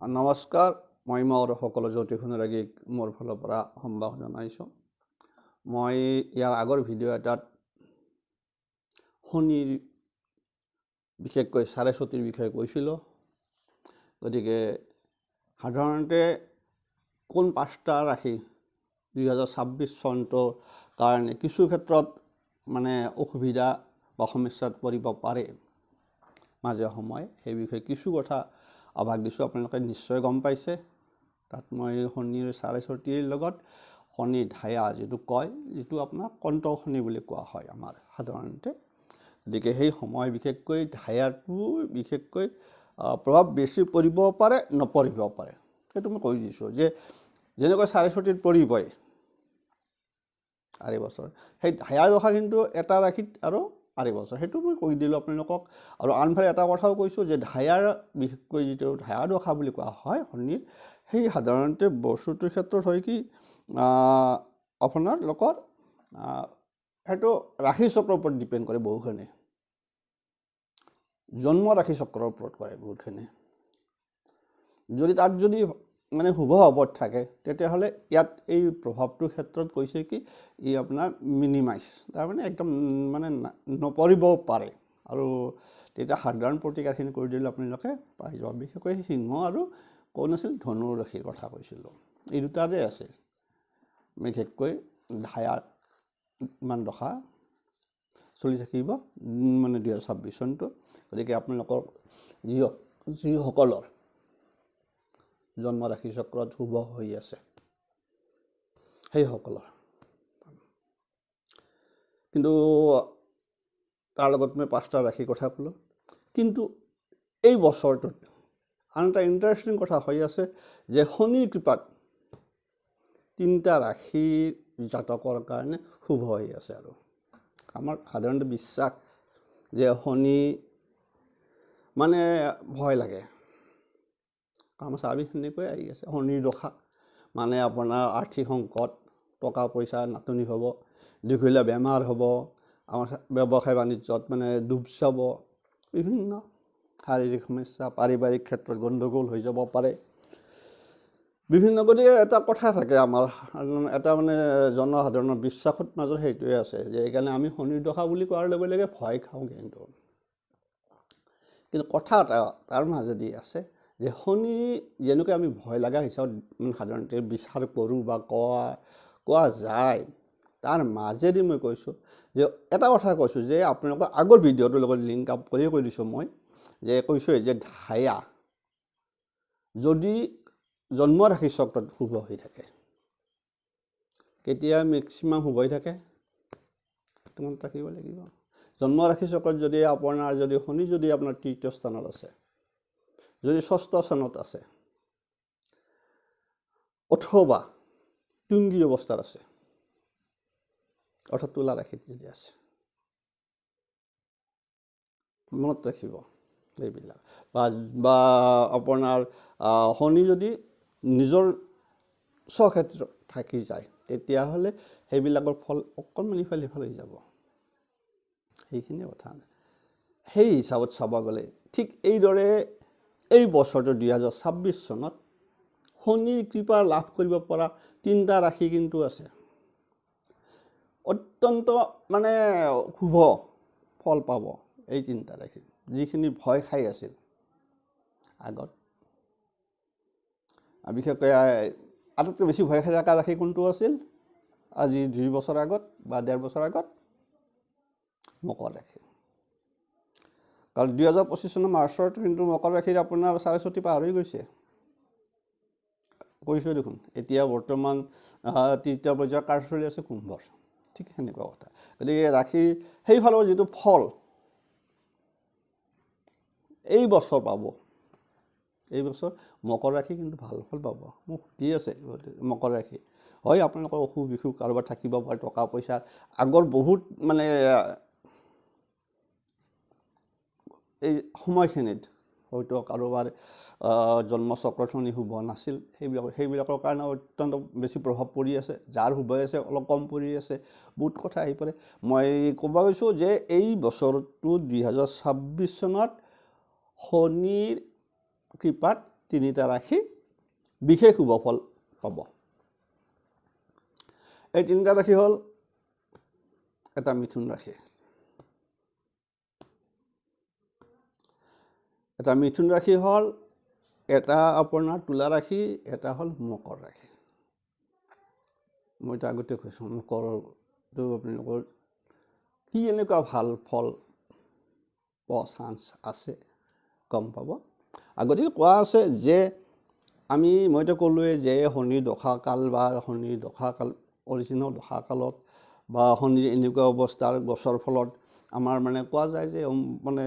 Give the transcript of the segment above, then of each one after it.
নমস্কাৰ, মই মোৰ সকলো জ্যোতিষনুৰাগীক মোৰ ফালৰ পৰা সম্ভাষণ জনাইছোঁ। মই ইয়াৰ আগৰ ভিডিঅ' এটাত শনিৰ বিশেষকৈ চাৰেচতিৰ বিষয়ে কৈছিলোঁ। গতিকে সাধাৰণতে কোন 5টা ৰাশি 2026 চনটোৰ কাৰণে কিছু ক্ষেত্ৰত মানে অসুবিধা বা সমস্যাত পৰিব পাৰে মাজে সময়ে, সেই বিষয়ে কিছু কথা আভাস দিছোঁ। আপোনালোকে নিশ্চয় গম পাইছে। তাত মই শনিৰ চাৰেচতিৰ লগত শনি ঢায়া যিটো কয়, যিটো আপোনাৰ কণ্ঠ শনি বুলি কোৱা হয় আমাৰ সাধাৰণতে। গতিকে সেই সময় বিশেষকৈ ঢায়াটো বিশেষকৈ প্ৰভাৱ বেছি পৰিব পাৰে, নপৰিব পাৰে। সেইটো মই কৈ দিছোঁ যে যেনেকৈ চাৰেচতিত পৰিবই আঢ়ৈ বছৰ, সেই ঢায়া দশা কিন্তু এটা ৰাশিত আৰু আঢ়ৈ বছৰ, সেইটো মই কৈ দিলোঁ আপোনালোকক। আৰু আনফালে এটা কথাও কৈছোঁ যে ঢায়াৰ বিশেষকৈ যিটো ঢায়া দশা বুলি কোৱা হয় শনিৰ, সেই সাধাৰণতে বস্তুটোৰ ক্ষেত্ৰত হয় কি আপোনালোকৰ সেইটো ৰাশি চক্ৰৰ ওপৰত ডিপেণ্ড কৰে বহুখিনি, জন্ম ৰাশি চক্ৰৰ ওপৰত কৰে বহুতখিনি। যদি তাত যদি মানে শুভ ভাৱত থাকে তেতিয়াহ'লে ইয়াত এই প্ৰভাৱটোৰ ক্ষেত্ৰত কৈছে কি ই আপোনাৰ মিনিমাইজ, তাৰমানে একদম মানে নপৰিবও পাৰে। আৰু তেতিয়া সাধাৰণ প্ৰতিকাৰখিনি কৰি দিলে আপোনালোকে পাই যাব। বিশেষকৈ সিংহ আৰু কোন আছিল ধনু ৰাশিৰ কথা কৈছিলোঁ, এই দুটাৰে আছিল বিশেষকৈ ঢায়া ইমান দশা চলি থাকিব মানে 2026 চনটো। গতিকে আপোনালোকৰ যিসকলৰ জন্ম ৰাশি চক্ৰত শুভ হৈ আছে সেইসকলৰ, কিন্তু তাৰ লগত মই 5টা ৰাশিৰ কথা ক'লোঁ। কিন্তু এই বছৰটোত আন এটা ইণ্টাৰেষ্টিং কথা হৈ আছে যে শনিৰ কৃপাত 3টা ৰাশিৰ জাতকৰ কাৰণে শুভ হৈ আছে। আৰু আমাৰ সাধাৰণতে বিশ্বাস যে শনি মানে ভয় লাগে, আমাৰ স্বাভাৱিক সেনেকৈ আহি আছে। শনিৰ দশা মানে আপোনাৰ আৰ্থিক সংকট, টকা পইচা নাটনি হ'ব, দীঘলীয়া বেমাৰ হ'ব, আমাৰ ব্যৱসায় বাণিজ্যত মানে ডুব যাব, বিভিন্ন শাৰীৰিক সমস্যা, পাৰিবাৰিক ক্ষেত্ৰত গণ্ডগোল হৈ যাব পাৰে বিভিন্ন। গতিকে এটা কথা থাকে আমাৰ এটা মানে জনসাধাৰণৰ বিশ্বাসত মাজত সেইটোৱে আছে যে এইকাৰণে আমি শনিৰ দশা বুলি কোৱাৰ লগে লগে ভয় খাওঁ। কিন্তু কথা এটা তাৰ মাজেদি আছে যে শনি যেনেকৈ আমি ভয় লগা হিচাপত সাধাৰণতে বিচাৰ কৰোঁ বা কোৱা যায়, তাৰ মাজেদি মই কৈছোঁ যে এটা কথা কৈছোঁ যে আপোনালোকৰ আগৰ ভিডিঅ'টোৰ লগত লিংক আপ কৰি কৈ দিছোঁ মই, যে কৈছোঁ যে ঢায়া যদি জন্ম ৰাশি চক্ৰত শুভ হৈ থাকে, কেতিয়া মেক্সিমাম শুভ হৈ থাকে মনত ৰাখিব লাগিব। জন্ম ৰাশি চক্ৰত যদি আপোনাৰ শনি যদি আপোনাৰ 3য় স্থানত আছে, যদি 6ষ্ঠ স্থানত আছে, অথবা তুংগী অৱস্থাত আছে, অৰ্থাৎ তুলা ৰাশিত যদি আছে, মনত ৰাখিব এইবিলাক। বা আপোনাৰ শনি যদি নিজৰ স্বক্ষেত্ৰত থাকি যায় তেতিয়াহ'লে সেইবিলাকৰ ফল অকণমান ইফাল সিফাল হৈ যাব। সেইখিনিয়ে কথা। সেই হিচাপত চাব গ'লে ঠিক এইদৰে এই বছৰটো 2026 চনত শনিৰ কৃপা লাভ কৰিব পৰা 3টা ৰাশি কিন্তু আছে, অত্যন্ত মানে শুভ ফল পাব এই 3টা ৰাশি। যিখিনি ভয় খাই আছিল আগত, বিশেষকৈ আটাইতকৈ বেছি ভয় খাই থকা ৰাশি কোনটো আছিল আজি 2 বছৰ আগত বা 1.5 বছৰ আগত? মকৰ ৰাশি। কাৰণ 2025 চনৰ মাৰ্চত কিন্তু মকৰ ৰাশিৰ আপোনাৰ চাৰেচতি পাৰ হৈ গৈছে, কৈছোঁ দেখোন। এতিয়া বৰ্তমান 3টা পৰ্যায়ৰ কাৰ্য চলি আছে কুম্ভৰ, ঠিক সেনেকুৱা কথা। গতিকে ৰাশি সেইফালৰ যিটো ফল এই বছৰ পাব, এই বছৰ মকৰ ৰাশি কিন্তু ভাল ফল পাব। মোক সুধি আছে মকৰ ৰাশি, হয় আপোনালোকৰ অসুখ বিসুখ কাৰোবাৰ থাকিব পাৰে, টকা পইচাৰ আগৰ বহুত মানে এই সময়খিনিত হয়তো কাৰোবাৰ জন্মচক্ৰত শনি শুভ নাছিল, সেইবিলাকৰ কাৰণে অত্যন্ত বেছি প্ৰভাৱ পৰি আছে। যাৰ শুভ হৈ আছে অলপ কম পৰি আছে, বহুত কথা আহি পৰে। মই ক'ব গৈছোঁ যে এই বছৰটো 2026 চনত শনিৰ কৃপাত তিনিটা ৰাশি বিশেষ শুভ ফল পাব। এই তিনিটা ৰাশি হ'ল এটা মিথুন ৰাশি, এটা মিথুন ৰাশি হ'ল, এটা আপোনাৰ তুলা ৰাশি, এটা হ'ল মকৰ ৰাশি। মই এতিয়া আগতে কৈছোঁ মকৰটো আপোনালোকৰ কি এনেকুৱা ভাল ফল পোৱা চান্স আছে গম পাব। গতিকে কোৱা আছে যে মইতো ক'লোৱে যে শনিৰ দশাকাল বা শনিৰ দশাকাল অৰিজিনেল দশাকালত বা শনিৰ এনেকুৱা অৱস্থাৰ গছৰ ফলত আমাৰ মানে কোৱা যায় যে মানে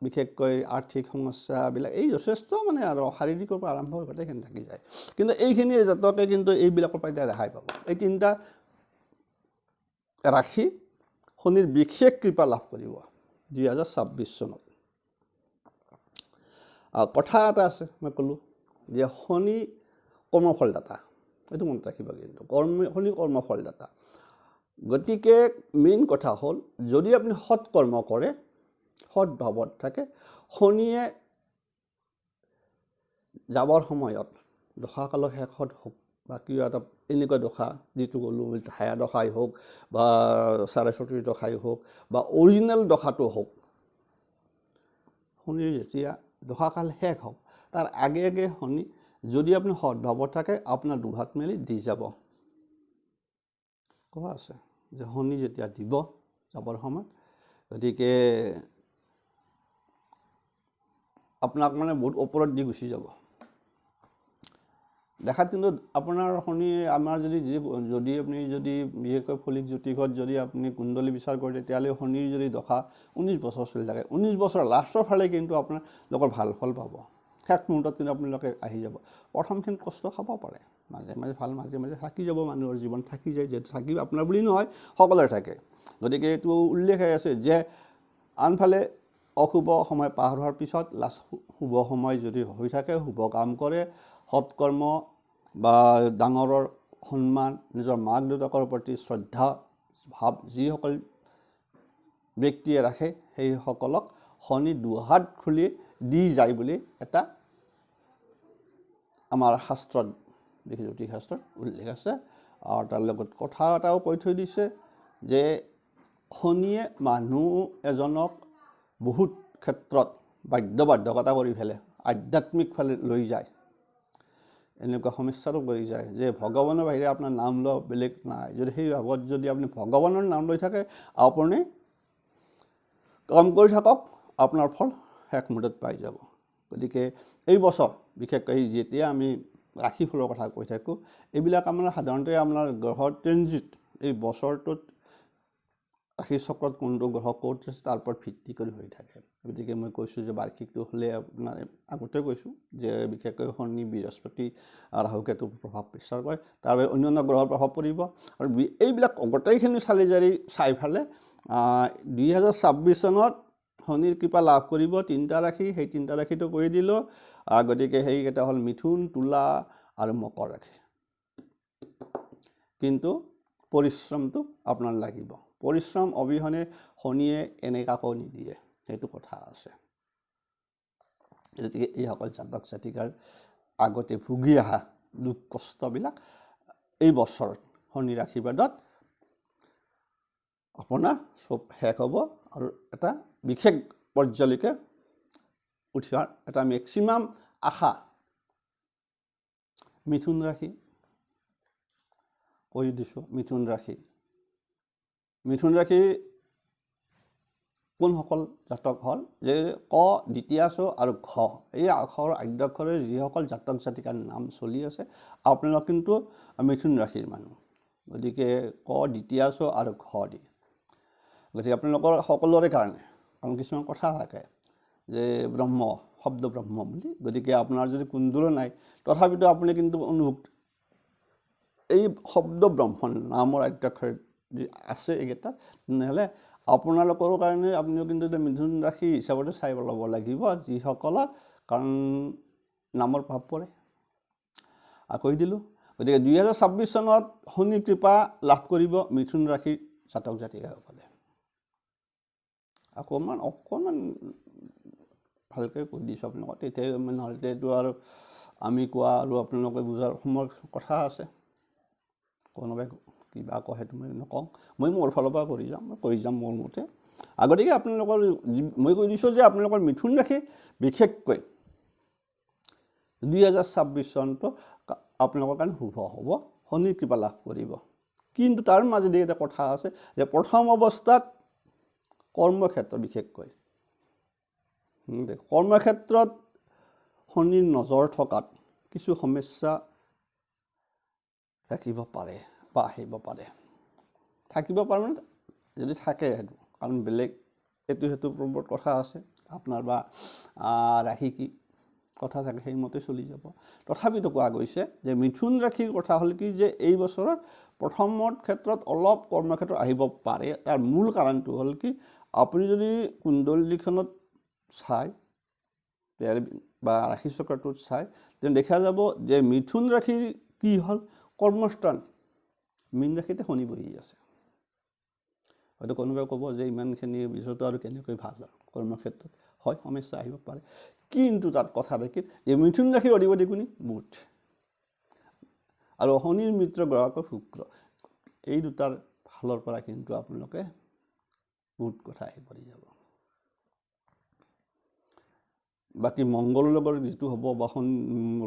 বিশেষকৈ আৰ্থিক সমস্যাবিলাক এই যথেষ্ট মানে আৰু শাৰীৰিকৰ পৰা আৰম্ভ হৈ গোটেইখিনি থাকি যায়। কিন্তু এইখিনি জাতকে কিন্তু এইবিলাকৰ পৰা এতিয়া ৰেহাই পাব। এই তিনিটা ৰাশি শনিৰ বিশেষ কৃপা লাভ কৰিব 2026 চনত। কথা এটা আছে, মই ক'লোঁ যে শনি কৰ্মফলদাতা, এইটো মনত ৰাখিব। কিন্তু শনি কৰ্মফলদাতা, গতিকে মেইন কথা হ'ল যদি আপুনি সৎ কৰ্ম কৰে, সৎ ভাৱত থাকে, শনিয়ে যাবৰ সময়ত দশাকালৰ শেষত হওক বা কিবা এটা এনেকুৱা দশা যিটো ক'লোঁ হায়া দশাই হওক বা চাৰে চতুৰ্থ দশাই হওক বা অৰিজিনেল দশাটো হওক, শনিৰ যেতিয়া দশাকাল শেষ হওক তাৰ আগে আগে শনি যদি আপুনি সৎভাৱত থাকে আপোনাৰ দুহাত মেলি দি যাব। কোৱা আছে যে শনি যেতিয়া দিব যাবৰ সময়ত, গতিকে আপোনাক মানে বহুত ওপৰত দি গুচি যাব। দেখাত কিন্তু আপোনাৰ শনি আমাৰ যদি আপুনি যদি বিশেষকৈ ফলিক জ্যোতিষত যদি আপুনি কুণ্ডলী বিচাৰ কৰে, তেতিয়াহ'লে শনিৰ যদি দশা 19 বছৰ চলি থাকে, 19 বছৰ লাষ্টৰ ফালে কিন্তু আপোনালোকৰ ভাল ফল পাব। শেষ মুহূৰ্তত কিন্তু আপোনালোকে আহি যাব। প্ৰথমখিনি কষ্ট খাব পাৰে, মাজে মাজে ভাল, মাজে মাজে থাকি যাব, মানুহৰ জীৱন থাকি যায়, যিহেতু থাকি আপোনাৰ বুলি নহয় সকলোৰে থাকে। গতিকে এইটো উল্লেখ হৈ আছে যে আনফালে অশুভ সময় পাৰ হোৱাৰ পিছত লাষ্ট শুভ সময় যদি হৈ থাকে, শুভ কাম কৰে, সৎকৰ্ম বা ডাঙৰৰ সন্মান, নিজৰ মাক দেউতাকৰ প্ৰতি শ্ৰদ্ধা ভাৱ যিসকল ব্যক্তিয়ে ৰাখে সেইসকলক শনি দুহাত খুলি দি যায় বুলি এটা আমাৰ শাস্ত্ৰত, জ্যোতিষ শাস্ত্ৰত উল্লেখ আছে। আৰু তাৰ লগত কথা এটাও কৈ থৈ দিছে যে শনিয়ে মানুহ এজনক বহুত ক্ষেত্ৰত বাধ্যবাধকতা কৰি ফেলে, আধ্যাত্মিক ফালে লৈ যায়, এনেকুৱা সমস্যাটো কৰি যায় যে ভগৱানৰ বাহিৰে আপোনাৰ নাম লোৱা বেলেগ নাই। যদি সেই ভাৱত যদি আপুনি ভগৱানৰ নাম লৈ থাকে, আপুনি কাম কৰি থাকক, আপোনাৰ ফল শেষ মুহূৰ্তত পাই যাব। গতিকে এই বছৰ বিশেষকৈ যেতিয়া আমি ৰাশিফলৰ কথা কৈ থাকোঁ, এইবিলাক আমাৰ সাধাৰণতে আপোনাৰ গ্ৰহৰ ট্ৰেনজিট, এই বছৰটোত ৰাশি চক্ৰত কোনটো গ্ৰহ ক'ত আছে তাৰ ওপৰত ভিত্তি কৰি হৈ থাকে। গতিকে মই কৈছোঁ যে বাৰ্ষিকটো হ'লে আপোনাৰ আগতে কৈছোঁ যে বিশেষকৈ শনি, বৃহস্পতি, ৰাহুকেতু প্ৰভাৱ বিস্তাৰ কৰে, তাৰ বাবে অন্যান্য গ্ৰহৰ প্ৰভাৱ পৰিব। আৰু এইবিলাক গোটেইখিনি চালি জাৰি চাই ফেলে 2026 চনত শনিৰ কৃপা লাভ কৰিব তিনিটা ৰাশি। সেই তিনিটা ৰাশিটো কৈ দিলোঁ। গতিকে সেইকেইটা হ'ল মিথুন, তুলা আৰু মকৰ ৰাশি। কিন্তু পৰিশ্ৰমটো আপোনাৰ লাগিব, পৰিশ্ৰম অবিহনে শনিয়ে এনেকাকো নিদিয়ে, সেইটো কথা আছে। গতিকে এইসকল জাতক জাতিকাৰ আগতে ভুগি অহা দুখ কষ্টবিলাক এই বছৰত শনিৰ আশীৰ্বাদত আপোনাৰ চব শেষ হ'ব আৰু এটা বিশেষ পৰ্যায়লৈকে উঠাৰ এটা মেক্সিমাম আশা। মিথুন ৰাশি কৈ দিছোঁ, মিথুন ৰাশি কোনসকল জাতক হ'ল যে ক, দ্বিতীয়া ছ আৰু ঘ, এই আখৰ আদ্যাক্ষৰে যিসকল জাতক জাতিকাৰ নাম চলি আছে আপোনালোক কিন্তু মিথুন ৰাশিৰ মানুহ। গতিকে ক, দ্বিতীয়া ছ আৰু ঘ দি, গতিকে আপোনালোকৰ সকলোৰে কাৰণে, কাৰণ কিছুমান কথা থাকে যে ব্ৰহ্ম শব্দ ব্ৰহ্ম বুলি, গতিকে আপোনাৰ যদি কুণ্ডলো নাই তথাপিতো আপুনি কিন্তু অনুভৱ এই শব্দ ব্ৰহ্ম নামৰ আদ্যাক্ষৰ যদি আছে এইকেইটা, তেনেহ'লে আপোনালোকৰ কাৰণে আপুনিও কিন্তু মিথুন ৰাশি হিচাপতে চাই ল'ব লাগিব, যিসকলৰ কাৰণ নামৰ ভাৱ পৰে। কৈ দিলোঁ। গতিকে 2026 চনত শনি কৃপা লাভ কৰিব মিথুন ৰাশিৰ জাতক জাতিকাসকলে। অকণমান ভালকৈ কৈ দিছোঁ আপোনালোকক, তেতিয়া নহ'লেতো আৰু আমি কোৱা আৰু আপোনালোকে বুজাৰ সময়ৰ কথা আছে। কোনোবাই কিবা কয় সেইটো মই নকওঁ, মই মোৰ ফালৰ পৰা কৰি যাম, মই কৈ যাম মোৰ মতে। আগতীয়াকৈ আপোনালোকৰ মই কৈ দিছোঁ যে আপোনালোকৰ মিথুন ৰাশি বিশেষকৈ 2026 চনটো আপোনালোকৰ কাৰণে শুভ হ'ব, শনিৰ কৃপা লাভ কৰিব। কিন্তু তাৰ মাজেদি এটা কথা আছে যে প্ৰথম অৱস্থাত কৰ্মক্ষেত্ৰ বিশেষকৈ কৰ্মক্ষেত্ৰত শনিৰ নজৰ থকাত কিছু সমস্যা থাকিব পাৰে বা আহিব পাৰে। থাকিব পাৰে মানে যদি থাকে সেইটো, কাৰণ বেলেগ এইটো সেইটোৰ ওপৰত কথা আছে, আপোনাৰ বা ৰাশি কি কথা থাকে সেইমতে চলি যাব। তথাপিতো কোৱা গৈছে যে মিথুন ৰাশিৰ কথা হ'ল কি যে এই বছৰত প্ৰথমৰ ক্ষেত্ৰত অলপ কৰ্মক্ষেত্ৰ আহিব পাৰে। তাৰ মূল কাৰণটো হ'ল কি, আপুনি যদি কুণ্ডলীখনত চাই বা ৰাশি চক্ৰটোত চাই তেনে দেখা যাব যে মিথুন ৰাশিৰ কি হ'ল কৰ্মস্থান মীন ৰাশিতে শনি বহি আছে। হয়তো কোনোবাই ক'ব যে ইমানখিনি পিছতো আৰু কেনেকৈ ভাল হয় কৰ্মক্ষেত্ৰত, হয় সমস্যা আহিব পাৰে। কিন্তু তাত কথা থাকিল যে মিথুন ৰাশিৰ অধিপতি কোনি বুধ আৰু শনিৰ মিত্ৰ গ্ৰহকৈ শুক্ৰ, এই দুটাৰ ফালৰ পৰা কিন্তু আপোনালোকে বহুত কথা আহি পৰি যাব। বাকী মংগলৰ লগত যিটো হ'ব বা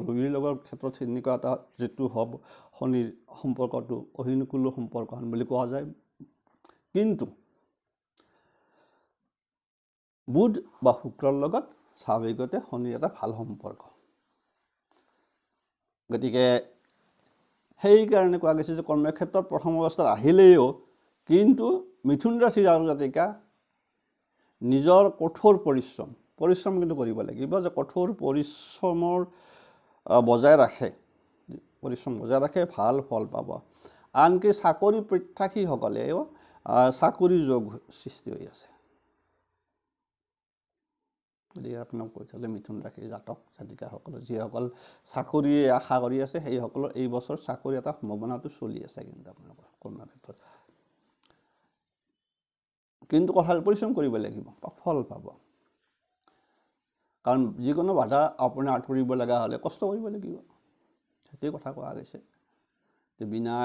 ৰবিৰ লগৰ ক্ষেত্ৰত এনেকুৱা এটা যিটো হ'ব শনিৰ সম্পৰ্কটো অহিনুকূল সম্পৰ্ক বুলি কোৱা যায়। কিন্তু বুধ বা শুক্ৰৰ লগত স্বাভাৱিকতে শনিৰ এটা ভাল সম্পৰ্ক। গতিকে সেইকাৰণে কোৱা গৈছে যে কৰ্মক্ষেত্ৰত প্ৰথম অৱস্থাত আহিলেও কিন্তু মিথুন ৰাশিৰ আৰু জাতিকা নিজৰ কঠোৰ পৰিশ্ৰম কিন্তু কৰিব লাগিব, যে কঠোৰ পৰিশ্ৰমৰ বজাই ৰাখে, পৰিশ্ৰম বজাই ৰাখে ভাল ফল পাব। আনকি চাকৰি প্ৰত্যাশীসকলেও চাকৰি যোগ সৃষ্টি হৈ আছে। গতিকে আপোনাক কৈছিলে মিথুন ৰাশিৰ জাতক জাতিকাসকলে যিসকল চাকৰি আশা কৰি আছে সেইসকলৰ এই বছৰ চাকৰি এটা সম্ভাৱনাটো চলি আছে কিন্তু আপোনালোকৰ কৰ্মক্ষেত্ৰত। কিন্তু কথা পৰিশ্ৰম কৰিব লাগিব, ফল পাব। কাৰণ যিকোনো বাধা আপোনাৰ আঁতৰিব লগা হ'লে কষ্ট কৰিব লাগিব, সেইটোৱে কথা কোৱা গৈছে। যে বিনা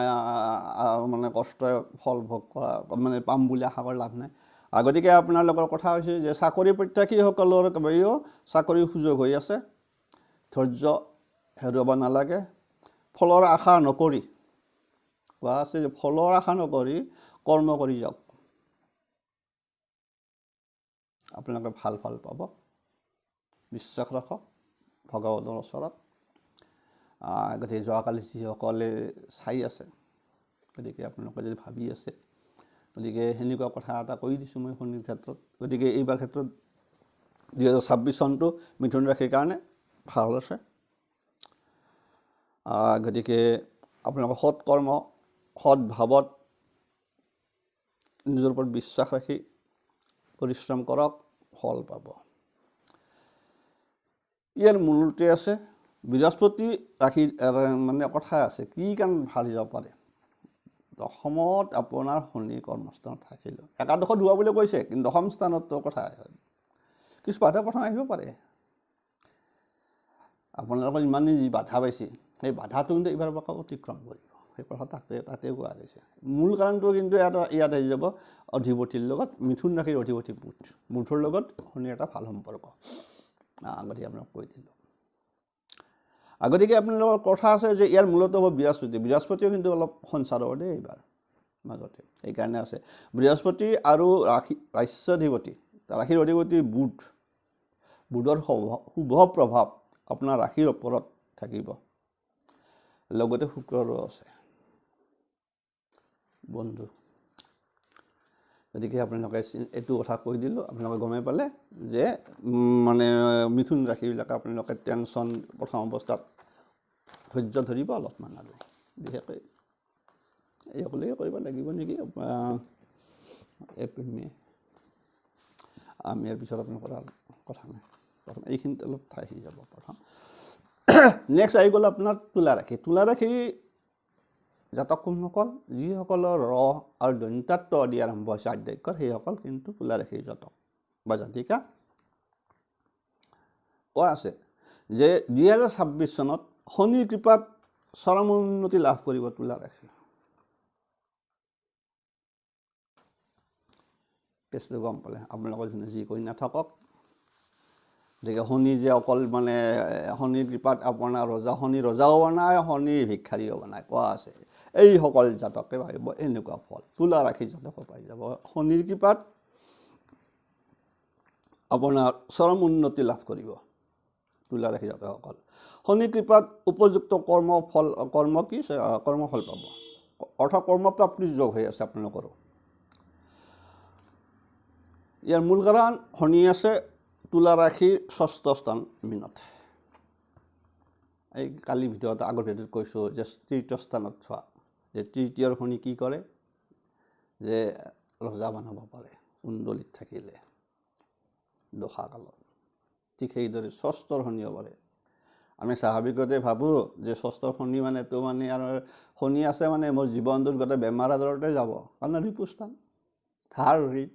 মানে কষ্টই ফল ভোগ কৰা মানে পাম বুলি আশা কৰি লাভ নাই। গতিকে আপোনালোকৰ কথা হৈছে যে চাকৰি প্ৰত্যাশীসকলৰ বাবেও চাকৰিৰ সুযোগ হৈ আছে, ধৈৰ্য হেৰুৱাব নালাগে। ফলৰ আশা নকৰি কোৱা আছে যে ফলৰ আশা নকৰি কৰ্ম কৰি যাওক, আপোনালোকে ভাল ফল পাব। বিশ্বাস ৰাখক ভগৱানৰ ওচৰত। গতিকে যোৱাকালি যিসকলে চাই আছে, গতিকে আপোনালোকে যদি ভাবি আছে, গতিকে সেনেকুৱা কথা এটা কৈ দিছোঁ মই শনিৰ ক্ষেত্ৰত। গতিকে এইবাৰ ক্ষেত্ৰত 2026 চনটো মিথুন ৰাশিৰ কাৰণে ভাল আছে। গতিকে আপোনালোকৰ সৎ কৰ্ম সৎ ভাৱত নিজৰ ওপৰত বিশ্বাস ৰাখি পৰিশ্ৰম কৰক, ফল পাব। ইয়াৰ মূলতে আছে বৃহস্পতি ৰাশিৰ মানে কথা আছে কি কাৰণে ভাল যাব পাৰে। দশমত আপোনাৰ শনি কৰ্মস্থানত থাকিল, একাদশত হোৱা বুলি কৈছে, কিন্তু দশম স্থানতো কথা কিছু বাধা প্ৰথম আহিব পাৰে। আপোনালোকৰ ইমানেই যি বাধা পাইছে সেই বাধাটো কিন্তু এইবাৰ পৰা অতিক্ৰম কৰিব, সেই কথা তাতে কোৱা গৈছে। মূল কাৰণটো কিন্তু ইয়াত আহি যাব অধিপতিৰ লগত, মিথুন ৰাশিৰ অধিপতি বুধৰ লগত শনিৰ এটা ভাল সম্পৰ্ক। গতিকে আপোনাক কৈ দিলোঁ। গতিকে আপোনালোকৰ কথা আছে যে ইয়াৰ মূলতঃ হ'ব বৃহস্পতিও কিন্তু অলপ সঞ্চাৰৰ দেই এইবাৰ মাজতে, সেইকাৰণে আছে বৃহস্পতি আৰু ৰাশিৰ অধিপতি বুধৰ শুভ প্ৰভাৱ আপোনাৰ ৰাশিৰ ওপৰত থাকিব। লগতে শুক্ৰৰো আছে বন্ধু। গতিকে আপোনালোকে এইটো কথা কৈ দিলোঁ, আপোনালোকে গমেই পালে যে মানে মিথুন ৰাশিবিলাকে আপোনালোকে টেনশ্যন প্ৰথম অৱস্থাত ধৈৰ্য ধৰিব অলপমান, আৰু বিশেষকৈ এইসকলেই কৰিব লাগিব নেকি এপ্ৰিল মে'। আমি ইয়াৰ পিছত আপোনালোকৰ কথা নাই, প্ৰথম এইখিনিতে অলপ ঠাই আহি যাব প্ৰথম। নেক্সট আহি গ'ল আপোনাৰ তুলা ৰাশি। তুলা ৰাশি জাতক কোনসকল, যিসকলৰ ৰ আৰু দন্তাত্ব আদি আৰম্ভ হৈছে আদ্যক্ষৰ, সেইসকল কিন্তু তুলা ৰাশিৰ জাতক বা জাতিকা। কোৱা আছে যে 2026 চনত শনিৰ কৃপাত চৰম উন্নতি লাভ কৰিব তুলা ৰাশি। কেছটো গম পালে আপোনালোকৰ যি কৈ নাথাকক। গতিকে শনি যে অকল মানে শনিৰ কৃপাত আপোনাৰ শনি ৰজাও বনায়, শনি ভিক্ষাৰীও বনায়। কোৱা আছে এইসকল জাতকে ভাবিব এনেকুৱা ফল তুলা ৰাশি জাতক পাই যাব। শনিৰ কৃপাত আপোনাৰ চৰম উন্নতি লাভ কৰিব তুলা ৰাশি জাতকসকল। শনিৰ কৃপাত উপযুক্ত কৰ্মফল পাব, অৰ্থাৎ কৰ্মপ্ৰাপ্তিৰ যোগ হৈ আছে আপোনালোকৰো। ইয়াৰ মূল কাৰণ শনি আছে তুলা ৰাশিৰ 6ষ্ঠ স্থান মীনত। এই কালি ভিডিঅ'ত আগৰ ভিডিঅ'ত কৈছোঁ যে তৃতীয় স্থানত চোৱা যে তৃতীয়ৰ শনি কি কৰে যে ৰজা বনাব পাৰে কুণ্ডলীত থাকিলে দশা কালত। ঠিক সেইদৰে 6ষ্ঠৰ শনিও পাৰে। আমি স্বাভাৱিকতে ভাবোঁ যে 6ষ্ঠৰ শনি মানেতো মানে আৰু শনি আছে মানে মোৰ জীৱনটোত গোটেই বেমাৰ আজাৰতে যাব, কাৰণ ৰিপুস্থান ধাৰ ঋণ।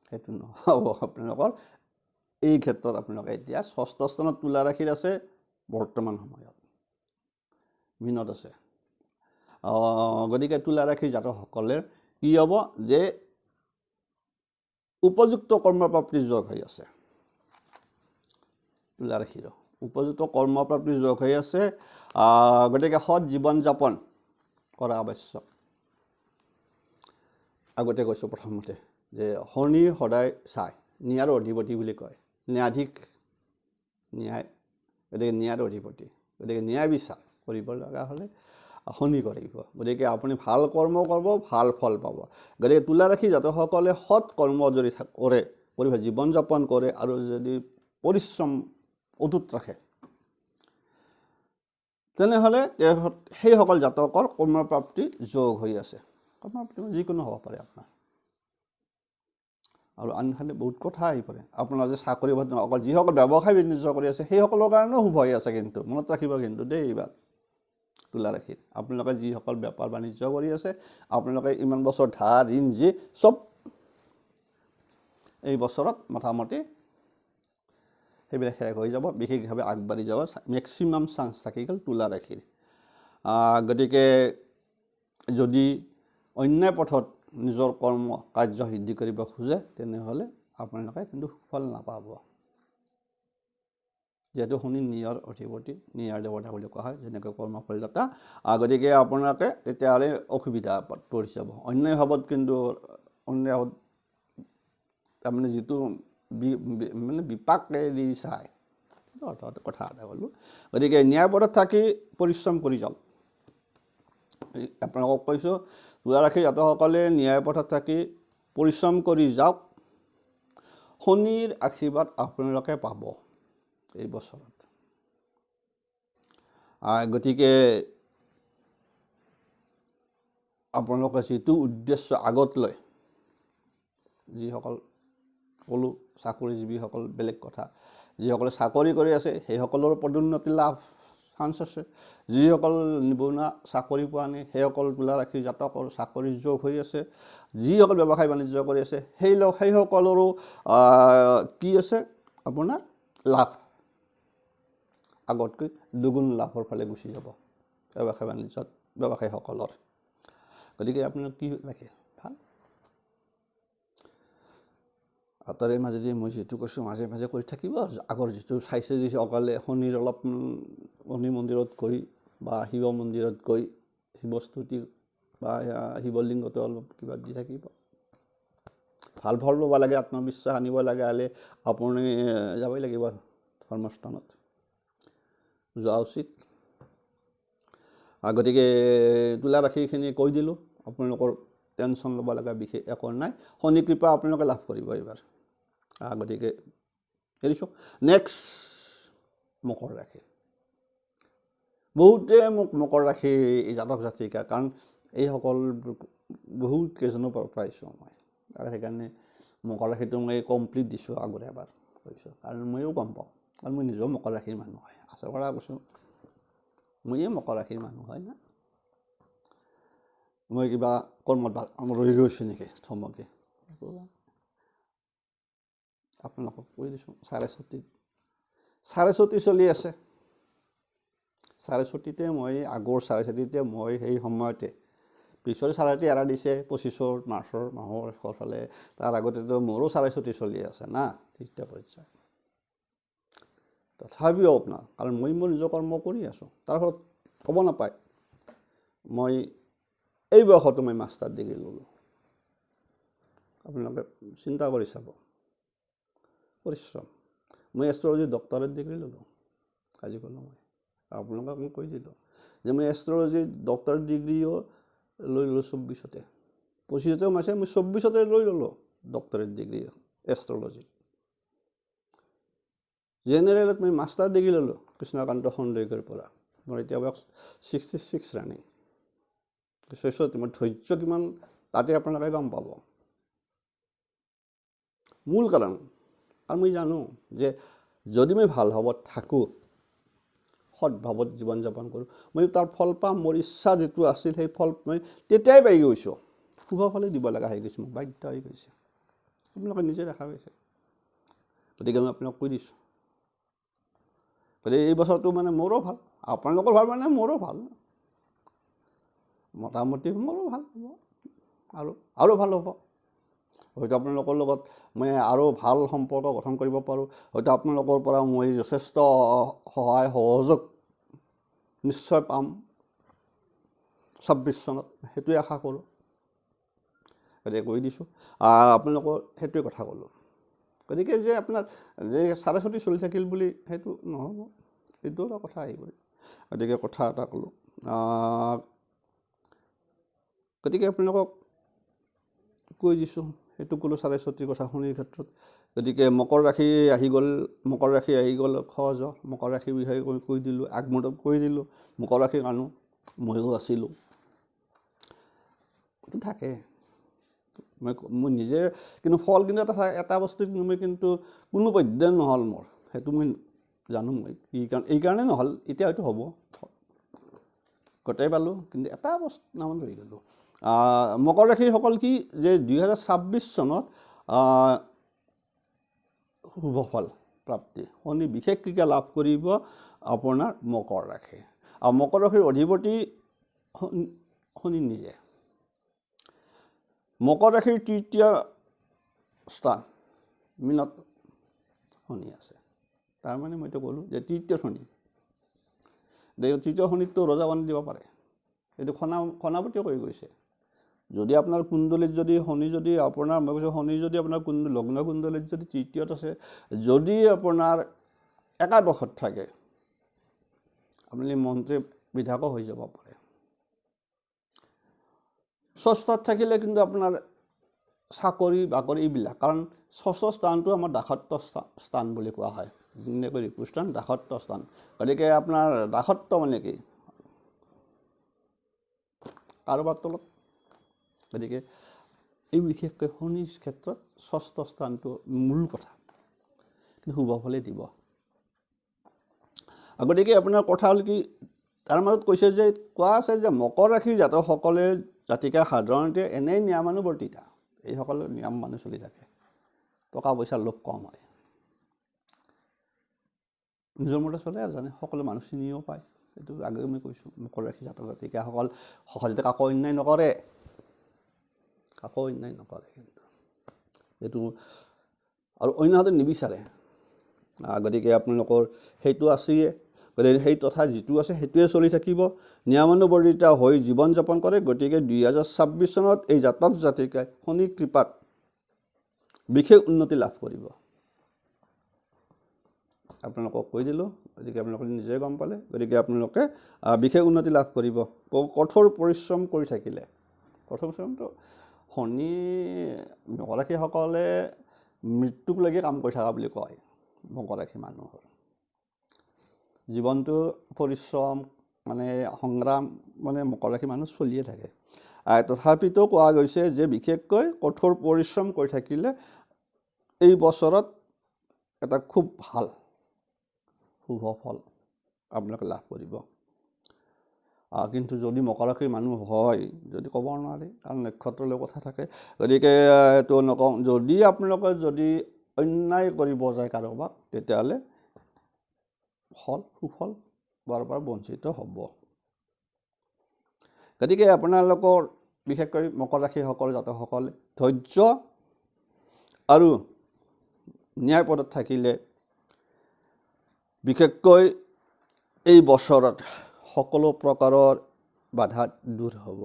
সেইটো নহ'ব আপোনালোকৰ। এই ক্ষেত্ৰত আপোনালোকে এতিয়া 6ষ্ঠ স্থানত তুলা ৰাশিৰ আছে বৰ্তমান সময়ত, মীনত আছে। গতিকে তুলা ৰাশিৰ জাতকসকলে কি হ'ব যে উপযুক্ত কৰ্মপ্ৰাপ্তিৰ যোগ হৈ আছে। তুলা ৰাশিৰ উপযুক্ত কৰ্মপ্ৰাপ্তিৰ যোগ হৈ আছে। গতিকে সৎ জীৱন যাপন কৰা আৱশ্যক। আগতে কৈছোঁ প্ৰথমতে যে শনি সদায় চাই ন্যায়ৰ অধিপতি বুলি কয়, ন্যায়াধীশ ন্যায়, গতিকে ন্যায়ৰ অধিপতি। গতিকে ন্যায় বিচাৰ কৰিব লগা হ'লে শনি কৰিব। গতিকে আপুনি ভাল কৰ্ম কৰিব, ভাল ফল পাব। গতিকে তুলা ৰাশি জাতকসকলে সৎ কৰ্ম যদি কৰে, জীৱন যাপন কৰে আৰু যদি পৰিশ্ৰম অটুট ৰাখে, তেনেহ'লে সেইসকল জাতকৰ কৰ্মপ্ৰাপ্তি যোগ হৈ আছে। কৰ্মপ্ৰাপ্তি যিকোনো হ'ব পাৰে আপোনাৰ। আৰু আনফালে বহুত কথা আহি পৰে। আপোনাৰ যে চাকৰি অকল যিসকল ব্যৱসায় বাণিজ্য কৰি আছে সেইসকলৰ কাৰণেও শুভ হৈ আছে, কিন্তু মনত ৰাখিব কিন্তু দেই এইবাৰ তুলা ৰাশিৰ আপোনালোকে যিসকল বেপাৰ বাণিজ্য কৰি আছে, আপোনালোকে ইমান বছৰ ধাৰ ঋণ যি চব এই বছৰত মোটামুটি সেইবিলাক শেষ হৈ যাব, বিশেষভাৱে আগবাঢ়ি যাব মেক্সিমাম চান্স থাকি গ'ল তুলা ৰাশিৰ। গতিকে যদি অন্যায় পথত নিজৰ কৰ্ম কাৰ্য সিদ্ধি কৰিব খোজে তেনেহ'লে আপোনালোকে কিন্তু সুফল নাপাব। যিহেতু শনি ন্যায়ৰ অধিপতি, ন্যায়ৰ দেৱতা বুলি কোৱা হয়, যেনেকৈ কৰ্মফলদাতা। গতিকে আপোনালোকে তেতিয়াহ'লে অসুবিধা পৰি যাব। অন্যায় ভাৱত কিন্তু অন্যায় ভাৱত তাৰমানে যিটো মানে বিপাকেদি চায় অৰ্থাৎ কথা এটা ক'লোঁ। গতিকে ন্যায়পথত থাকি পৰিশ্ৰম কৰি যাওক। আপোনালোকক কৈছোঁ তুলা ৰাশিৰ জাতকসকলে ন্যায়পথত থাকি পৰিশ্ৰম কৰি যাওক। শনিৰ আশীৰ্বাদ আপোনালোকে পাব এই বছৰত। গতিকে আপোনালোকে যিটো উদ্দেশ্য আগত লয়, যিসকল ক'লোঁ চাকৰিজীৱীসকল বেলেগ কথা, যিসকলে চাকৰি কৰি আছে সেইসকলৰ পদোন্নতি লাভ চান্স আছে। যিসকল নিবনুৱা চাকৰি পোৱা নাই সেইসকল তুলা ৰাশিৰ জাতকৰ চাকৰিৰ যোগ হৈ আছে। যিসকল ব্যৱসায় বাণিজ্য কৰি আছে সেইসকলৰো কি আছে আপোনাৰ লাভ আগতকৈ দুগুণ লাভৰ ফালে গুচি যাব ব্যৱসায় বাণিজ্যত ব্যৱসায়ীসকলৰ। গতিকে আপোনাক কি লাগে ভাল। তাৰে মাজেদি মই যিটো কৈছোঁ মাজে মাজে কৰি থাকিব। আগৰ যিটো চাইছে যি অকলে শনিৰ অলপ শনি মন্দিৰত গৈ বা শিৱ মন্দিৰত গৈ শিৱস্তুতি বা শিৱলিংগটো অলপ কিবা দি থাকিব। ভাল ফল ল'ব লাগে, আত্মবিশ্বাস আনিব লাগে হ'লে আপুনি যাবই লাগিব ধৰ্মস্থানত যোৱা উচিত। গতিকে তুলা ৰাশিখিনি কৈ দিলোঁ, আপোনালোকৰ টেনশ্যন ল'ব লগা বিশেষ একো নাই। শনি কৃপা আপোনালোকে লাভ কৰিব এইবাৰ। গতিকে এৰিছোঁ। নেক্সট মকৰ ৰাশি। বহুতে মোক মকৰ ৰাশি জাতক জাতিকা, কাৰণ এইসকল বহুত কেইজনৰ পৰা পাইছোঁ মই, আৰু সেইকাৰণে মকৰ ৰাশিটো মই কমপ্লিট দিছোঁ আগতে এবাৰ কৈছোঁ, কাৰণ ময়ো গম পাওঁ, কাৰণ মই নিজেও মকৰ ৰাশিৰ মানুহ হয়। আশা কৰা কৈছোঁ ময়ে মকৰ ৰাশিৰ মানুহ হয় না। মই কিবা কৰ্মত ৰৈ গৈছোঁ নেকি থমকি, আপোনালোকক কৈ দিছোঁ 4:30 চাৰেচতি চলি আছে। চাৰেচতিতে মই আগৰ চাৰেচতিতে মই সেই সময়তে পিছৰে চাৰেচতি এৰা দিছে 25 মাৰ্চৰ মাহৰ শেষৰফালে, তাৰ আগতেতো মোৰো চাৰেচতি চলি আছে না তৃতীয় পৰ্যায়। তথাপিও আপোনাৰ কাৰণ মই মোৰ নিজৰ কৰ্ম কৰি আছোঁ, তাৰ ফলত ক'ব নাপায় মই এই বয়সতো মই মাষ্টাৰ ডিগ্ৰী ল'লোঁ। আপোনালোকে চিন্তা কৰি চাব, পৰিশ্ৰম। মই এষ্ট্ৰলজি ডক্টৰেট ডিগ্ৰী ল'লোঁ। আজি ক'লোঁ মই আপোনালোকক মই কৈ দিলোঁ যে মই এষ্ট্ৰলজি ডক্টৰেট ডিগ্ৰীও লৈ ল'লোঁ 24তে। 25তেও মাছে মই 24তে লৈ ল'লোঁ ডক্টৰেট ডিগ্ৰী এষ্ট্ৰলজি। জেনেৰেলত মই মাষ্টাৰ ডিগ্ৰী ল'লোঁ কৃষ্ণকান্ত সন্দিকৈৰ পৰা। মোৰ এতিয়া বয়স 66 ৰানিং। মই ধৈৰ্য কিমান তাতে আপোনালোকে গম পাব। মূল কাৰণ আৰু মই জানো যে যদি মই ভাল ভাৱত থাকোঁ, সৎভাৱত জীৱন যাপন কৰোঁ, মই তাৰ ফল পাম। মোৰ ইচ্ছা যিটো আছিল সেই ফল মই তেতিয়াই পাই গৈছোঁ। শুভ ফলে দিব লগা হৈ গৈছে, মোক বাধ্য হৈ গৈছে। আপোনালোকে নিজে দেখা পাইছে। গতিকে মই আপোনাক কৈ দিছোঁ, গতিকে এই বছৰটো মানে মোৰো ভাল, আপোনালোকৰ ভাল মানে মোৰো ভাল, মোটামুটি মোৰো ভাল হ'ব আৰু ভাল হ'ব। হয়তো আপোনালোকৰ লগত মই আৰু ভাল সম্পৰ্ক গঠন কৰিব পাৰোঁ। হয়তো আপোনালোকৰ পৰা মই যথেষ্ট সহায় সহযোগ নিশ্চয় পাম 26 চনত, সেইটোৱে আশা কৰোঁ। গতিকে কৈ দিছোঁ, আপোনালোকৰ সেইটোৱে কথা ক'লোঁ। গতিকে যে আপোনাৰ যে চাৰেচতি চলি থাকিল বুলি সেইটো নহ'ব, এইটো এটা কথা আহিব। গতিকে কথা এটা ক'লোঁ। গতিকে আপোনালোকক কৈ দিছোঁ, সেইটো ক'লোঁ চাৰেচতিৰ কথা শনিৰ ক্ষেত্ৰত। গতিকে মকৰ ৰাশি আহি গ'ল, সহজ। মকৰ ৰাশিৰ বিষয়ে কৈ দিলোঁ, আগমুহূৰ্তত কৈ দিলোঁ। মকৰ ৰাশিৰ মানুহ ময়ো আছিলোঁ। থাকে মই নিজে, কিন্তু ফল কিন্তু এটা বস্তু মই কিন্তু কোনো পধ্যে নহ'ল মোৰ, সেইটো মই জানো। মই এই কাৰণে নহ'ল, এতিয়া হয়তো হ'ব, গোটেই পালোঁ, কিন্তু এটা বস্তু নামান ৰৈ গ'লোঁ। মকৰ ৰাশিসকল কি যে 2026 চনত শুভ ফল প্ৰাপ্তি, শনি বিশেষ ক্ৰিয়া লাভ কৰিব আপোনাৰ মকৰ ৰাশি। আৰু মকৰ ৰাশিৰ অধিপতি শনি নিজে। মকৰ ৰাশিৰ তৃতীয় স্থান মিনত শনি আছে। তাৰমানে মইতো ক'লোঁ যে তৃতীয় শনি, তৃতীয় শনিতটো ৰজা বান্ধি দিব পাৰে। এইটো খনাপতিয়ে কৈ গৈছে। যদি আপোনাৰ কুণ্ডলীত যদি শনি যদি আপোনাৰ, মই কৈছোঁ শনি যদি আপোনাৰ লগ্ন কুণ্ডলীত যদি তৃতীয়ত আছে, যদি আপোনাৰ একাদশত থাকে, আপুনি মন্ত্ৰী বিধায়ক হৈ যাব পাৰে। ষষ্ঠত থাকিলে কিন্তু আপোনাৰ চাকৰি বাকৰি এইবিলাক, কাৰণ ষষ্ঠ স্থানটো আমাৰ দাসত্ব স্থান বুলি কোৱা হয়, যেনেকৈ ৰিপুস্থান দাসত্ব স্থান। গতিকে আপোনাৰ দাসত্ব মানে কি, কাৰোবাৰ তলত। গতিকে এই বিশেষকৈ শনিৰ ক্ষেত্ৰত ষষ্ঠ স্থানটো মূল কথা, কিন্তু শুভ ফলে দিব। গতিকে আপোনাৰ কথা হ'ল কি, তাৰ মাজত কৈছে যে কোৱা আছে যে মকৰ ৰাশিৰ জাতকসকলে জাতিকা সাধাৰণতে এনেই নিয়মানুৱৰ্তিতা, এইসকলে নিয়ম মানি চলি থাকে, টকা পইচাৰ লোভ কম হয়, নিজৰ মতে চলে আৰু জানে, সকলো মানুহ চিনিও পায়। এইটো আগেও মই কৈছোঁ, মকৰ ৰাশি জাতক জাতিকাসকল সহজতে কাকো অন্যায় নকৰে, কিন্তু এইটো আৰু অন্যহাতে নিবিচাৰে। গতিকে আপোনালোকৰ সেইটো আছেই, গতিকে সেই তথা যিটো আছে সেইটোৱে চলি থাকিব, নিয়মানুৱৰ্তিতা হৈ জীৱন যাপন কৰে। গতিকে 2026 চনত এই জাতক জাতিকাই শনি কৃপাত বিশেষ উন্নতি লাভ কৰিব। আপোনালোকক কৈ দিলোঁ, গতিকে আপোনালোকে নিজে গম পালে। গতিকে আপোনালোকে বিশেষ উন্নতি লাভ কৰিব কঠোৰ পৰিশ্ৰম কৰি থাকিলে। কঠোৰ পৰিশ্ৰমটো শনি মকৰ ৰাশিসকলে মৃত্যুক লাগি কাম কৰি থকা বুলি কয়। মকৰ ৰাশি মানুহৰ জীৱনটো পৰিশ্ৰম মানে সংগ্ৰাম মানে মকৰ ৰাশি মানুহ চলিয়ে থাকে। তথাপিতো কোৱা গৈছে যে বিশেষকৈ কঠোৰ পৰিশ্ৰম কৰি থাকিলে এই বছৰত এটা খুব ভাল শুভ ফল আপোনালোকে লাভ কৰিব। কিন্তু যদি মকৰ ৰাশিৰ মানুহ হয়, যদি ক'ব নোৱাৰি, কাৰণ নক্ষত্ৰলৈ কথা থাকে। গতিকে এইটো নকওঁ, যদি আপোনালোকে যদি অন্যায় কৰিব যায় কাৰোবাক, তেতিয়াহ'লে সুফল বাৰ বঞ্চিত হ'ব। গতিকে আপোনালোকৰ বিশেষকৈ মকৰ ৰাশিসকল জাতকসকলে ধৈৰ্য আৰু ন্যায়পদত থাকিলে বিশেষকৈ এই বছৰত সকলো প্ৰকাৰৰ বাধা দূৰ হ'ব।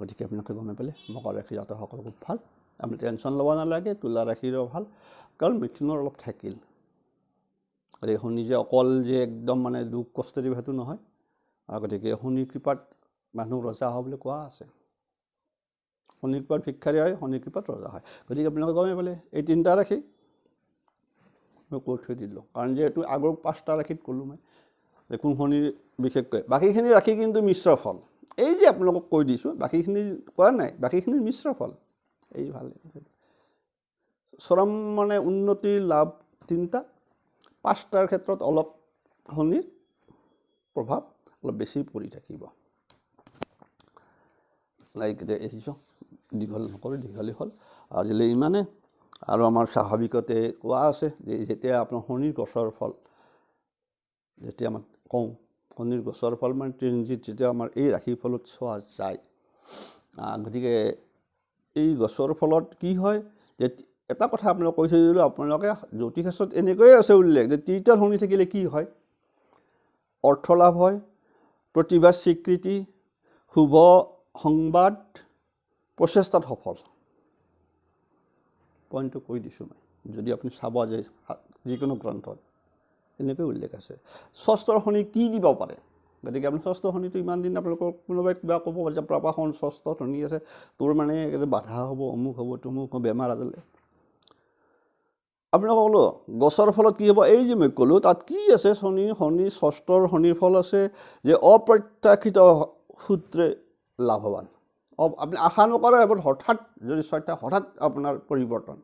গতিকে আপোনালোকে গমে পালে মকৰ ৰাশি জাতকসকল খুব ভাল, আপুনি টেনশ্যন ল'ব নালাগে। তুলা ৰাশিৰো ভাল, কাৰণ মিথুনৰ অলপ থাকিল। গতিকে শনি যে অকল যে একদম মানে দুখ কষ্ট দিব সেইটো নহয়। গতিকে শনিৰ কৃপাত মানুহ ৰজা হোৱা বুলি কোৱা আছে। শনিৰ কৃপাত ভিক্ষাৰী হয়, শনিৰ কৃপাত ৰজা হয়। গতিকে আপোনালোকে গমে পালে এই 3টা ৰাশি মই কৈ থৈ দিলোঁ, কাৰণ যিহেতু আগৰ 5টা ৰাশিত ক'লোঁ মই যে কোন শনিৰ বিশেষকৈ। বাকীখিনি ৰাশি কিন্তু মিশ্ৰ ফল। এই যে আপোনালোকক কৈ দিছোঁ, বাকীখিনি কোৱা নাই, বাকীখিনিৰ মিশ্ৰ ফল। এই ভালে চৰম মানে উন্নতিৰ লাভ 3টা, 5টাৰ ক্ষেত্ৰত অলপ শনিৰ প্ৰভাৱ অলপ বেছি পৰি থাকিব। লাইক দেখিছোঁ দীঘল নকৰোঁ, দীঘলী হ'ল আজিলৈ ইমানে। আৰু আমাৰ স্বাভাৱিকতে কোৱা আছে যে যেতিয়া আপোনাৰ শনিৰ গছৰ ফল যেতিয়া আমাৰ কওঁ, শনিৰ গছৰ ফল মানে ট্ৰেনজিট যেতিয়া আমাৰ এই ৰাশিৰ ফলত চোৱা যায়, গতিকে এই গছৰ ফলত কি হয় যে এটা কথা আপোনালোকে কৈ থৈ দিলোঁ, আপোনালোকে জ্যোতিষ শাস্ত্ৰত এনেকৈয়ে আছে উল্লেখ যে 3টা শনি থাকিলে কি হয়, অৰ্থ লাভ হয়, প্ৰতিভা স্বীকৃতি, শুভ সংবাদ, প্ৰচেষ্টাত সফল। পইণ্টটো কৈ দিছোঁ মই, যদি আপুনি চাব যে যিকোনো গ্ৰন্থত এনেকৈ উল্লেখ আছে। ষষ্ঠৰ শনি কি দিব পাৰে? গতিকে আপুনি ষষ্ঠ শনিটো ইমান দিন আপোনালোকৰ কোনোবাই কিবা ক'ব যে প্ৰভাখন ষষ্ঠ শনি আছে, তোৰ মানে বাধা হ'ব, অমুক হ'ব, তমুক হ'ব, বেমাৰ আজালে। আপোনালোকক ক'লোঁ গছৰ ফলত কি হ'ব, এই যে মই ক'লোঁ তাত কি আছে, শনি ষষ্ঠৰ শনিৰ ফল আছে যে অপ্ৰত্যাশিত সূত্ৰে লাভৱান। আপুনি আশা নকৰা এবাৰ হঠাৎ যদি 6টা হঠাৎ আপোনাৰ পৰিৱৰ্তন,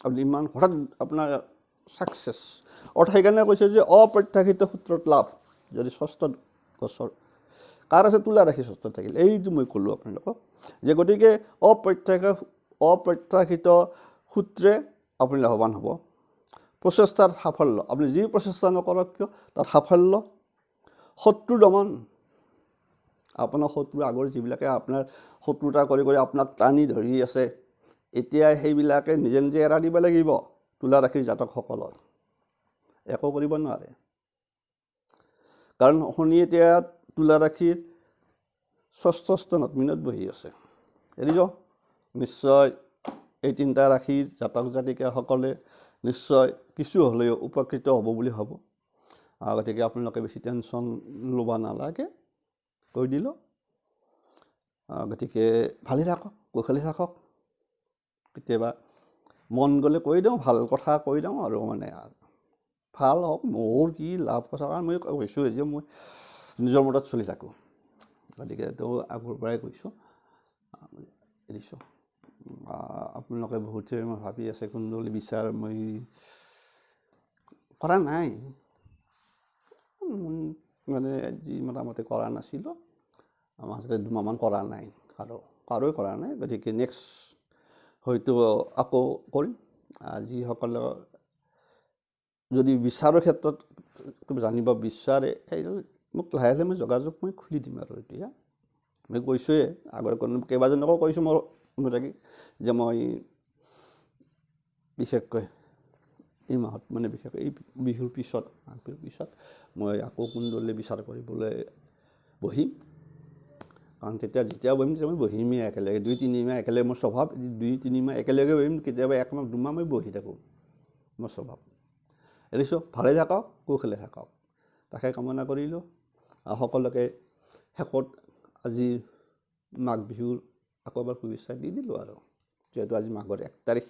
আপুনি ইমান হঠাৎ আপোনাৰ ছাকচেছ। অৰ্থাৎ সেইকাৰণে কৈছে যে অপ্ৰত্যাশিত সূত্ৰত লাভ যদি ষষ্ঠ গছৰ কাৰ আছে, তুলা ৰাশি ষষ্ঠত থাকিল। এইটো মই ক'লোঁ আপোনালোকক যে গতিকে অপ্ৰত্যাশিত সূত্ৰে আপুনি লাভৱান হ'ব। প্ৰচেষ্টাৰ সাফল্য, আপুনি যি প্ৰচেষ্টা নকৰক কিয় তাত সাফল্য। শত্ৰু দমন, আপোনাৰ শত্ৰু আগৰ যিবিলাকে আপোনাৰ শত্ৰুতা কৰি কৰি আপোনাক টানি ধৰি আছে, এতিয়া সেইবিলাকে নিজে নিজে এৰা দিব লাগিব। তুলা ৰাশিৰ জাতকসকলৰ একো কৰিব নোৱাৰে, কাৰণ শনি এতিয়া তুলা ৰাশিৰ 6ষ্ঠ স্থানত মিনত বহি আছে। এৰিব নিশ্চয় এই 3টা ৰাশিৰ জাতক জাতিকাসকলে নিশ্চয় কিছু হ'লেও উপকৃত হ'ব বুলি ভাবোঁ। গতিকে আপোনালোকে বেছি টেনশ্যন ল'ব নালাগে, কৈ দিলোঁ। গতিকে ভালে থাকক, কুশলে থাকক। কেতিয়াবা মন গ'লে কৈ দিওঁ, ভাল কথা কৈ দিওঁ আৰু মানে ভাল হওক, মোৰ কি লাভ কথা, কাৰণ মই কৈছোঁ যে মই নিজৰ মতত চলি থাকোঁ। গতিকে তো আগৰ পৰাই কৈছোঁ, এৰিছোঁ। আপোনালোকে বহুতে মই ভাবি আছে কুণ্ডলী বিচাৰ মই কৰা নাই, মানে যি মোটামুটি কৰা নাছিলোঁ, আমাৰ হাততে 2 মাহমান কৰা নাই, কাৰোৱে কৰা নাই। গতিকে নেক্সট হয়তো আকৌ কৰিম। যিসকলে যদি বিচাৰৰ ক্ষেত্ৰত জানিব বিচাৰে মোক লাহে লাহে মই যোগাযোগ মই খুলি দিম। আৰু এতিয়া মই কৈছোঁৱে, আগৰ কেইবাজনকো কৈছোঁ মোৰ অনুৰাগী যে মই বিশেষকৈ এই মাহত মানে বিশেষকৈ এই বিহুৰ পিছত মই আকৌ কুণ্ডলী বিচাৰ কৰিবলৈ বহিম। কাৰণ যেতিয়া বহিম তেতিয়া মই বহিমেই একেলগে, 2-3 মাহ একেলগে মোৰ স্বভাৱ, 2-3 মাহ একেলগে বহিম, কেতিয়াবা 1 মাহ 2 মাহ মই বহি থাকোঁ, মোৰ স্বভাৱ। এৰিছোঁ, ভালে থাকক, কুশলে থাকক, তাকে কামনা কৰিলোঁ। সকলোকে শেষত আজি মাঘ বিহুৰ আকৌ এবাৰ শুভেচ্ছা দি দিলোঁ। আৰু যিহেতু আজি মাঘৰ 1 তাৰিখ।